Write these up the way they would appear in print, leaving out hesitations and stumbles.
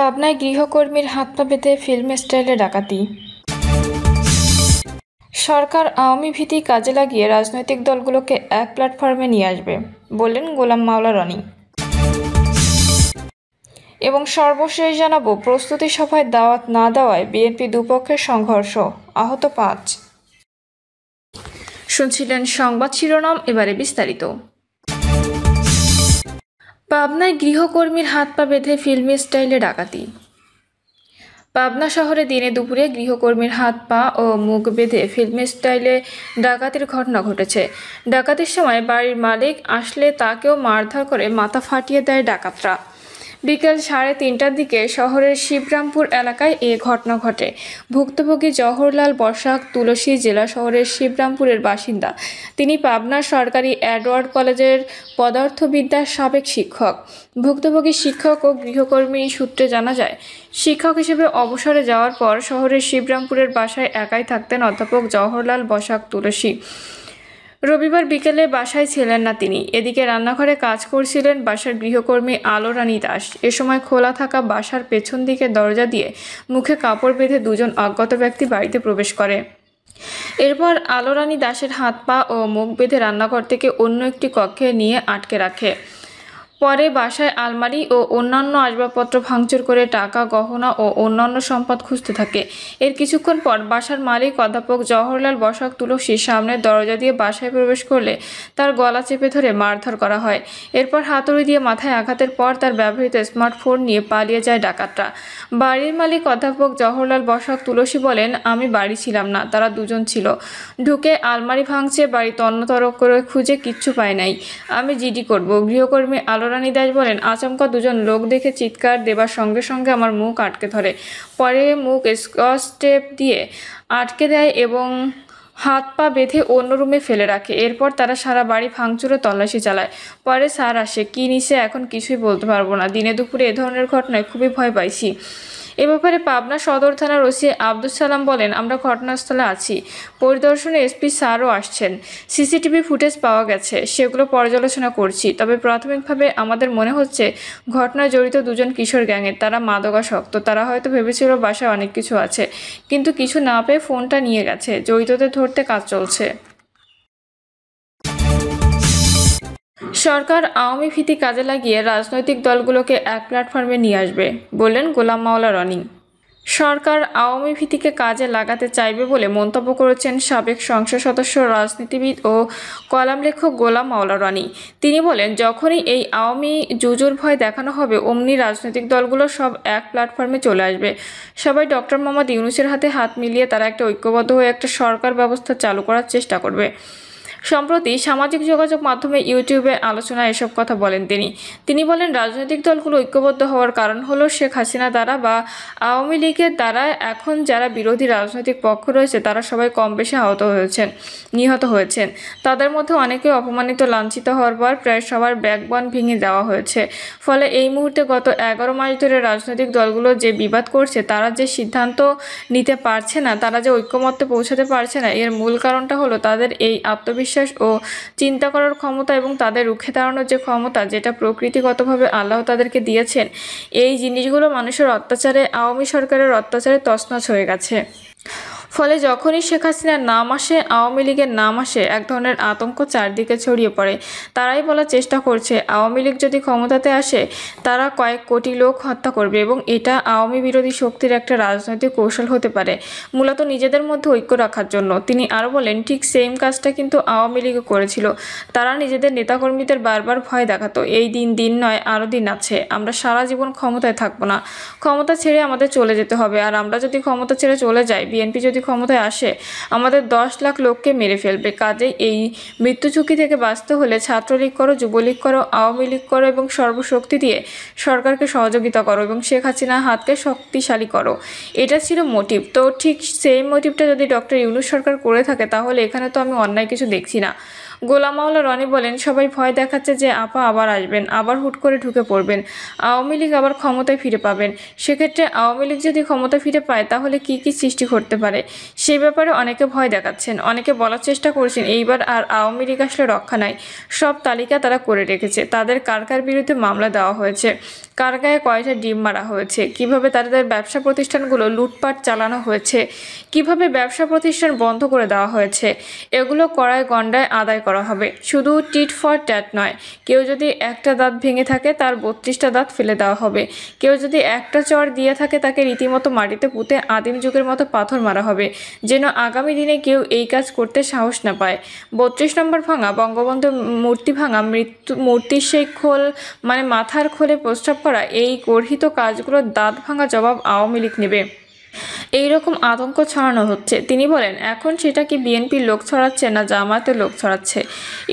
পাবনায় গৃহকর্মীর হাত পা বেঁধে ফিল্ম স্টাইলে ডাকাতি। সরকার আওয়ামী ভীতি কাজে লাগিয়ে রাজনৈতিক দলগুলোকে এক প্ল্যাটফর্মে নিয়ে আসবে বললেন গোলাম মাওলা রনি। এবং সর্বশেষ জানাবো, প্রস্তুতি সভায় দাওয়াত না দেওয়ায় বিএনপি দুপক্ষের সংঘর্ষ, আহত 5। শুনছিলেন সংবাদ শিরোনাম, এবারে বিস্তারিত। পাবনায় গৃহকর্মীর হাত পা বেঁধে ফিল্মি স্টাইলে ডাকাতি। পাবনা শহরে দিনে দুপুরে গৃহকর্মীর হাত পা ও মুখ বেঁধে ফিল্মি স্টাইলে ডাকাতির ঘটনা ঘটেছে। ডাকাতির সময় বাড়ির মালিক আসলে তাকেও মারধর করে মাথা ফাটিয়ে দেয় ডাকাতরা। বিকেল 3:30টার দিকে শহরের শিবরামপুর এলাকায় এ ঘটনা ঘটে। ভুক্তভোগী জওহরলাল বসাক তুলসী জেলা শহরের শিবরামপুরের বাসিন্দা। তিনি পাবনা সরকারি এডওয়ার্ড কলেজের পদার্থবিদ্যার সাবেক শিক্ষক। ভুক্তভোগী শিক্ষক ও গৃহকর্মী সূত্রে জানা যায়, শিক্ষক হিসেবে অবসরে যাওয়ার পর শহরের শিবরামপুরের বাসায় একাই থাকতেন অধ্যাপক জওহরলাল বসাক তুলসী। রবিবার বিকেলে বাসায় ছিলেন না তিনি। এদিকে রান্নাঘরে কাজ করছিলেন বাসার গৃহকর্মী আলো রানী দাস। এ সময় খোলা থাকা বাসার পেছন দিকে দরজা দিয়ে মুখে কাপড় বেঁধে দুজন অজ্ঞাত ব্যক্তি বাড়িতে প্রবেশ করে। এরপর আলো রানী দাসের হাত পা ও মুখ বেঁধে রান্নাঘর থেকে অন্য একটি কক্ষে নিয়ে আটকে রাখে। পরে বাসায় আলমারি ও অন্যান্য আসবাবপত্র ভাঙচুর করে টাকা, গহনা ও অন্যান্য সম্পদ খুঁজতে থাকে। এর কিছুক্ষণ পর বাসার মালিক অধ্যাপক জওহরলাল বসাক তুলসীর সামনের দরজা দিয়ে বাসায় প্রবেশ করলে তার গলা চেপে ধরে মারধর করা হয়। এরপর হাতুড়ি দিয়ে মাথায় আঘাতের পর তার ব্যবহৃত স্মার্টফোন নিয়ে পালিয়ে যায় ডাকাতরা। বাড়ির মালিক অধ্যাপক জওহরলাল বসাক তুলসী বলেন, আমি বাড়ি ছিলাম না, তারা দুজন ছিল। ঢুকে আলমারি ভাঙছে, বাড়ি তন্নতরক করে খুঁজে কিচ্ছু পায় নাই। আমি জিডি করব। গৃহকর্মী আলো রানী দাস বলেন, আচমকা দুজন লোক দেখে চিৎকার দেবার সঙ্গে সঙ্গে আমার মুখ আটকে ধরে। পরে মুখ স্কচ টেপ দিয়ে আটকে দেয় এবং হাত পা বেঁধে অন্য রুমে ফেলে রাখে। এরপর তারা সারা বাড়ি ভাঙচুরে তল্লাশি চালায়। পরে স্যার আসে, কি নিছে এখন কিছুই বলতে পারবো না। দিনে দুপুরে এ ধরনের ঘটনায় খুবই ভয় পাইছি। এ ব্যাপারে পাবনা সদর থানার ওসি আব্দুল সালাম বলেন, আমরা ঘটনাস্থলে আছি। পরিদর্শনে এসপি স্যারও আসছেন। সিসিটিভি ফুটেজ পাওয়া গেছে, সেগুলো পর্যালোচনা করছি। তবে প্রাথমিকভাবে আমাদের মনে হচ্ছে ঘটনায় জড়িত দুজন কিশোর গ্যাংয়ের। তারা মাদকাসক্ত। তারা হয়তো ভেবেছিল বাসায় অনেক কিছু আছে, কিন্তু কিছু না পেয়ে ফোনটা নিয়ে গেছে। জড়িতদের ধরতে কাজ চলছে। সরকার আওয়ামী ভীতি কাজে লাগিয়ে রাজনৈতিক দলগুলোকে এক প্ল্যাটফর্মে নিয়ে আসবে বললেন গোলাম মাওলা রনি। সরকার আওয়ামী ভীতিকে কাজে লাগাতে চাইবে বলে মন্তব্য করেছেন সাবেক সংসদ সদস্য, রাজনীতিবিদ ও কলাম লেখক গোলাম মাওলা রনি। তিনি বলেন, যখনই এই আওয়ামী জুজুর ভয় দেখানো হবে, অমনি রাজনৈতিক দলগুলো সব এক প্ল্যাটফর্মে চলে আসবে। সবাই ডক্টর মোহাম্মদ ইউনূসের হাতে হাত মিলিয়ে তারা একটা ঐক্যবদ্ধ হয়ে একটা সরকার ব্যবস্থা চালু করার চেষ্টা করবে। সম্প্রতি সামাজিক যোগাযোগ মাধ্যমে ইউটিউবে আলোচনায় এসব কথা বলেন তিনি বলেন, রাজনৈতিক দলগুলো ঐক্যবদ্ধ হওয়ার কারণ হলো শেখ হাসিনা দ্বারা বা আওয়ামী লীগের দ্বারা এখন যারা বিরোধী রাজনৈতিক পক্ষ রয়েছে তারা সবাই কম বেশি নিহত হয়েছেন। তাদের মধ্যে অনেকে অপমানিত, লাঞ্ছিত হওয়ার পর প্রায় সবার ব্যাকবন ভেঙে দেওয়া হয়েছে। ফলে এই মুহূর্তে গত 11 মাস ধরে রাজনৈতিক দলগুলো যে বিবাদ করছে, তারা যে সিদ্ধান্ত নিতে পারছে না, তারা যে ঐক্যমত্যে পৌঁছাতে পারছে না, এর মূল কারণটা হলো তাদের এই আত্মবিশ্বাস ও চিন্তা করার ক্ষমতা এবং তাদের রুখে দাঁড়ানোর যে ক্ষমতা, যেটা প্রকৃতিগতভাবে আল্লাহ তাদেরকে দিয়েছেন। এই জিনিসগুলো মানুষের অত্যাচারে, আওয়ামী সরকারের অত্যাচারে তছনছ হয়ে গেছে। ফলে যখনই শেখ হাসিনার নাম আসে, আওয়ামী লীগের নাম আসে, এক ধরনের আতঙ্ক চারদিকে ছড়িয়ে পড়ে। তারাই বলার চেষ্টা করছে, আওয়ামী লীগ যদি ক্ষমতাতে আসে তারা কয়েক কোটি লোক হত্যা করবে এবং এটা আওয়ামী বিরোধী শক্তির একটা রাজনৈতিক কৌশল হতে পারে, মূলত নিজেদের মধ্যে ঐক্য রাখার জন্য। তিনি আরও বলেন, ঠিক সেম কাজটা কিন্তু আওয়ামী লীগও করেছিল। তারা নিজেদের নেতাকর্মীদের বারবার ভয় দেখাতো, এই দিন নয়, আরও দিন আছে, আমরা সারা জীবন ক্ষমতায় থাকবো না, ক্ষমতা ছেড়ে আমাদের চলে যেতে হবে। আর আমরা যদি ক্ষমতা ছেড়ে চলে যাই, বিএনপি যদি ক্ষমতায় আসে, আমাদের 10 লাখ লোককে মেরে ফেলবে। কাজেই এই মৃত্যু ঝুঁকি থেকে বাঁচতে হলে ছাত্রলীগ করো, যুবলীগ করো, আওয়ামী লীগ করো এবং সর্বশক্তি দিয়ে সরকারকে সহযোগিতা করো এবং শেখ হাসিনার হাতকে শক্তিশালী করো। এটা ছিল মোটিভ। তো ঠিক সেই মোটিভটা যদি ডক্টর ইউনূস সরকার করে থাকে, তাহলে এখানে তো আমি অন্যায় কিছু দেখছি না। গোলাম মাওলা রনি বলেন, সবাই ভয় দেখাচ্ছে যে আপা আবার আসবেন, আবার হুট করে ঢুকে পড়বেন, আওয়ামী লীগ আবার ক্ষমতায় ফিরে পাবেন। সেক্ষেত্রে আওয়ামী লীগ যদি ক্ষমতা ফিরে পায় তাহলে কি কি সৃষ্টি করতে পারে সে ব্যাপারে অনেকে ভয় দেখাচ্ছেন। অনেকে বলার চেষ্টা করছেন এইবার আর আওয়ামী লীগ আসলে রক্ষা নাই, সব তালিকা তারা করে রেখেছে, তাদের কার কার বিরুদ্ধে মামলা দেওয়া হয়েছে, কার গায়ে কয়টা ডিম মারা হয়েছে, কিভাবে তাদের ব্যবসা প্রতিষ্ঠানগুলো লুটপাট চালানো হয়েছে, কিভাবে ব্যবসা প্রতিষ্ঠান বন্ধ করে দেওয়া হয়েছে, এগুলো কড়ায় গণ্ডায় আদায় করা হবে। শুধু টিট ফর ট্যাট নয়, কেউ যদি একটা দাঁত ভেঙে থাকে তার 32টা দাঁত ফেলে দেওয়া হবে, কেউ যদি একটা চর দিয়ে থাকে তাকে রীতিমতো মাটিতে পুঁতে আদিম যুগের মতো পাথর মারা হবে, যেন আগামী দিনে কেউ এই কাজ করতে সাহস না পায়। 32 নম্বর ভাঙা, বঙ্গবন্ধুর মূর্তি ভাঙা, মূর্তির সেই খোল মানে মাথার খোলে প্রস্রাব করা, এই গর্হিত কাজগুলোর দাঁত ভাঙা জবাব আওয়ামী লীগ নেবে। এইরকম আতঙ্ক ছড়ানো হচ্ছে। তিনি বলেন, এখন সেটা কি বিএনপির লোক ছড়াচ্ছে না জামায়াতের লোক ছড়াচ্ছে,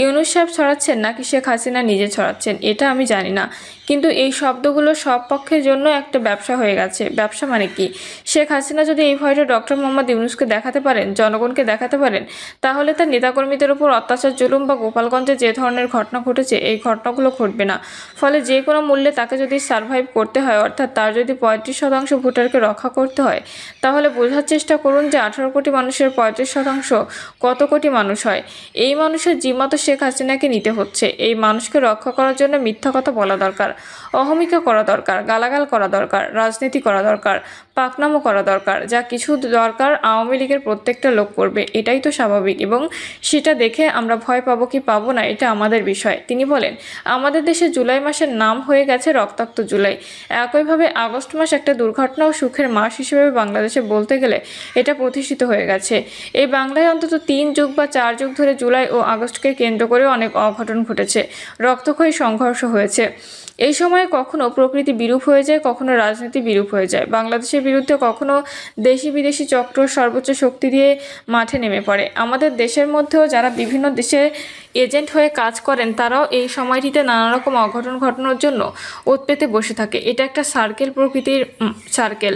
ইউনূস সাহেব ছড়াচ্ছেন নাকি শেখ হাসিনা নিজে ছড়াচ্ছেন এটা আমি জানি না, কিন্তু এই শব্দগুলো সব পক্ষের জন্য একটা ব্যবসা হয়ে গেছে। ব্যবসা মানে কি? শেখ হাসিনা যদি এই ভয়টা ডক্টর মোহাম্মদ ইউনূসকে দেখাতে পারেন, জনগণকে দেখাতে পারেন, তাহলে তার নেতাকর্মীদের উপর অত্যাচার জুলুম বা গোপালগঞ্জে যে ধরনের ঘটনা ঘটেছে এই ঘটনাগুলো ঘটবে না। ফলে যে কোনো মূল্যে তাকে যদি সারভাইভ করতে হয়, অর্থাৎ তার যদি 35% ভোটারকে রক্ষা করতে হয়, তাহলে বোঝার চেষ্টা করুন যে 18 কোটি মানুষের 35% কত কোটি মানুষ হয়। এই মানুষের জিম্মা তো শেখ হাসিনাকে নিতে হচ্ছে। এই মানুষকে রক্ষা করার জন্য মিথ্যা কথা বলা দরকার, অহমিকা করা দরকার, গালাগাল করা দরকার, রাজনীতি করা দরকার, পাকনামো করা দরকার, যা কিছু দরকার আওয়ামী লীগের প্রত্যেকটা লোক করবে, এটাই তো স্বাভাবিক, এবং সেটা দেখে আমরা ভয় পাবো কি পাবো না এটা আমাদের বিষয়। তিনি বলেন, আমাদের দেশে জুলাই মাসের নাম হয়ে গেছে রক্তাক্ত জুলাই। একইভাবে আগস্ট মাস একটা দুর্ঘটনা ও সুখের মাস হিসেবে বাংলাদেশে বলতে গেলে এটা প্রতিষ্ঠিত হয়ে গেছে। এই বাংলায় অন্তত 3 যুগ বা 4 যুগ ধরে জুলাই ও আগস্টকে কেন্দ্র করে অনেক অঘটন ঘটেছে, রক্তক্ষয়ী সংঘর্ষ হয়েছে। এই সময়ে কখনো প্রকৃতি বিরূপ হয়ে যায়, কখনো রাজনীতি বিরূপ হয়ে যায়। বাংলাদেশের বিরুদ্ধে কখনো দেশি বিদেশি চক্র সর্বোচ্চ শক্তি দিয়ে মাঠে নেমে পড়ে। আমাদের দেশের মধ্যেও যারা বিভিন্ন দেশে এজেন্ট হয়ে কাজ করেন তারাও এই সময়টিতে নানা রকম অঘটন ঘটানোর জন্য ওত পেতে বসে থাকে। এটা একটা সার্কেল, প্রকৃতির সার্কেল।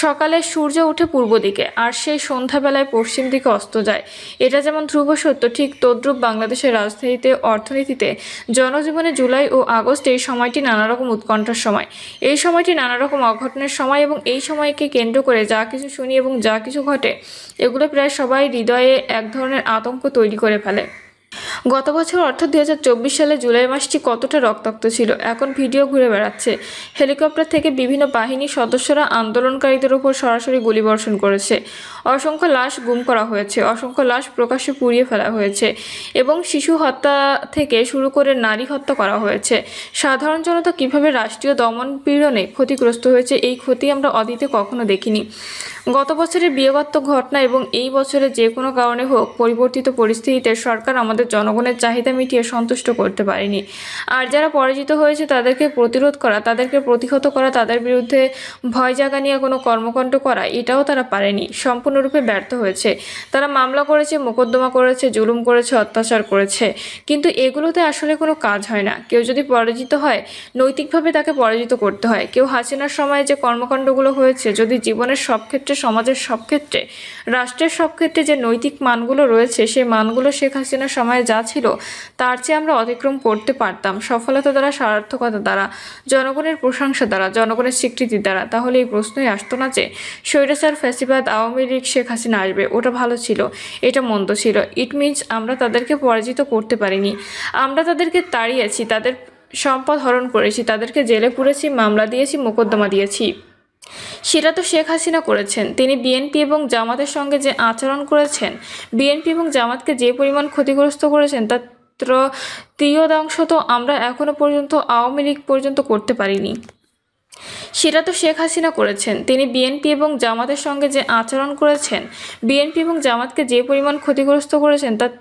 সকালে সূর্য ওঠে পূর্ব দিকে আর সেই সন্ধ্যাবেলায় পশ্চিম দিকে অস্ত যায়। এটা যেমন ধ্রুব সত্য, ঠিক তদ্রূপ বাংলাদেশের রাজনীতিতে, অর্থনীতিতে, জনজীবনে জুলাই ও আগস্ট এই সময়টি নানা রকম উৎকণ্ঠার সময়। এই সময়টি নানা রকম অঘটনের সময়, এবং এই সময়কে কেন্দ্র করে যা কিছু শুনি এবং যা কিছু ঘটে এগুলো প্রায় সবাই হৃদয়ে এক ধরনের আতঙ্ক তৈরি করে ফেলে। গত বছর অর্থাৎ 2024 সালে জুলাই মাসটি কতটা রক্তাক্ত ছিল এখন ভিডিও ঘুরে বেড়াচ্ছে। হেলিকপ্টার থেকে বিভিন্ন বাহিনীর সদস্যরা আন্দোলনকারীদের উপর সরাসরি গুলিবর্ষণ করেছে, অসংখ্য লাশ গুম করা হয়েছে, অসংখ্য লাশ প্রকাশ্যে পুড়িয়ে ফেলা হয়েছে, এবং শিশু হত্যা থেকে শুরু করে নারী হত্যা করা হয়েছে। সাধারণ জনতা কীভাবে রাষ্ট্রীয় দমন পীড়নে ক্ষতিগ্রস্ত হয়েছে এই ক্ষতি আমরা অতীতে কখনো দেখিনি। গত বছরের বিয়োগাত্মক ঘটনা এবং এই বছরে যে কোনো কারণে হোক পরিবর্তিত পরিস্থিতিতে সরকার আমাদের জনগণের চাহিদা মিটিয়ে সন্তুষ্ট করতে পারেনি। আর যারা পরাজিত হয়েছে তাদেরকে প্রতিরোধ করা, তাদেরকে প্রতিহত করা, তাদের বিরুদ্ধে ভয় জাগানিয়া কোনো কর্মকাণ্ড করা, এটাও তারা পারেনি, সম্পূর্ণরূপে ব্যর্থ হয়েছে। তারা মামলা করেছে, মোকদ্দমা করেছে, জুলুম করেছে, অত্যাচার করেছে, কিন্তু এগুলোতে আসলে কোনো কাজ হয় না। কেউ যদি পরাজিত হয় নৈতিকভাবে তাকে পরাজিত করতে হয়। কেউ হাসিনার সময় যে কর্মকাণ্ডগুলো হয়েছে, যদি জীবনের সব ক্ষেত্রে, সমাজের সব ক্ষেত্রে, রাষ্ট্রের সব ক্ষেত্রে যে নৈতিক মানগুলো রয়েছে সেই মানগুলো শেখ হাসিনার সময় যা ছিল তার চেয়ে আমরা অতিক্রম করতে পারতাম, সফলতা দ্বারা, সার্থকতা দ্বারা, জনগণের প্রশংসা দ্বারা, জনগণের স্বীকৃতি দ্বারা, তাহলে এই প্রশ্নই আসতো না যে স্বৈরাচার, ফ্যাসিবাদ, আওয়ামী লীগ, শেখ হাসিনা আসবে, ওটা ভালো ছিল, এটা মন্দ ছিল। ইট মিনস আমরা তাদেরকে পরাজিত করতে পারিনি, আমরা তাদেরকে তাড়িয়েছি, তাদের সম্পদ হরণ করেছি, তাদেরকে জেলে পুরেছি, মামলা দিয়েছি, মোকদ্দমা দিয়েছি। সেটা তো শেখ হাসিনা করেছেন। তিনি বিএনপি এবং জামাতের সঙ্গে যে আচরণ করেছেন, বিএনপি এবং জামাতকে যে পরিমাণ ক্ষতিগ্রস্ত করেছেন তার তৃতীয়াংশ তো আমরা এখনো পর্যন্ত আওয়ামী লীগ পর্যন্ত করতে পারিনি। সেটা তো শেখ হাসিনা করেছেন। তিনি বিএনপি এবং জামাতের সঙ্গে যে আচরণ করেছেন, বিএনপি এবং জামাতকে যে পরিমাণ ক্ষতিগ্রস্ত করেছেন তার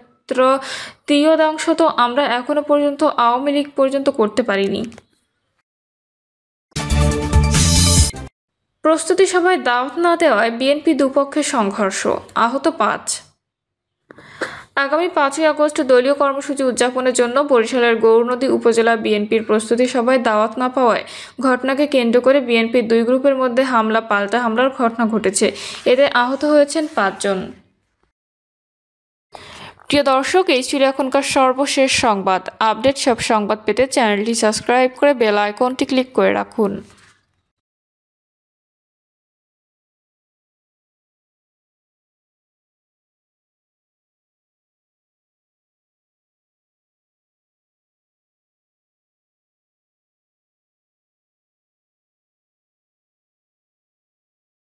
তৃতীয়াংশ তো আমরা এখনো পর্যন্ত আওয়ামী লীগ পর্যন্ত করতে পারিনি। প্রস্তুতি সভায় দাওয়াত না দেওয়ায় বিএনপি দুপক্ষের সংঘর্ষ, আহত 5। আগামী 5ই আগস্ট দলীয় কর্মসূচি উদযাপনের জন্য বরিশালের গৌরনদী উপজেলা বিএনপির প্রস্তুতি সভায় দাওয়াত না পাওয়ায় ঘটনাকে কেন্দ্র করে বিএনপির 2 গ্রুপের মধ্যে হামলা পাল্টা হামলার ঘটনা ঘটেছে। এতে আহত হয়েছেন 5 জন। প্রিয় দর্শক, এই ছিল এখনকার সর্বশেষ সংবাদ আপডেট। সব সংবাদ পেতে চ্যানেলটি সাবস্ক্রাইব করে বেল আইকনটি ক্লিক করে রাখুন।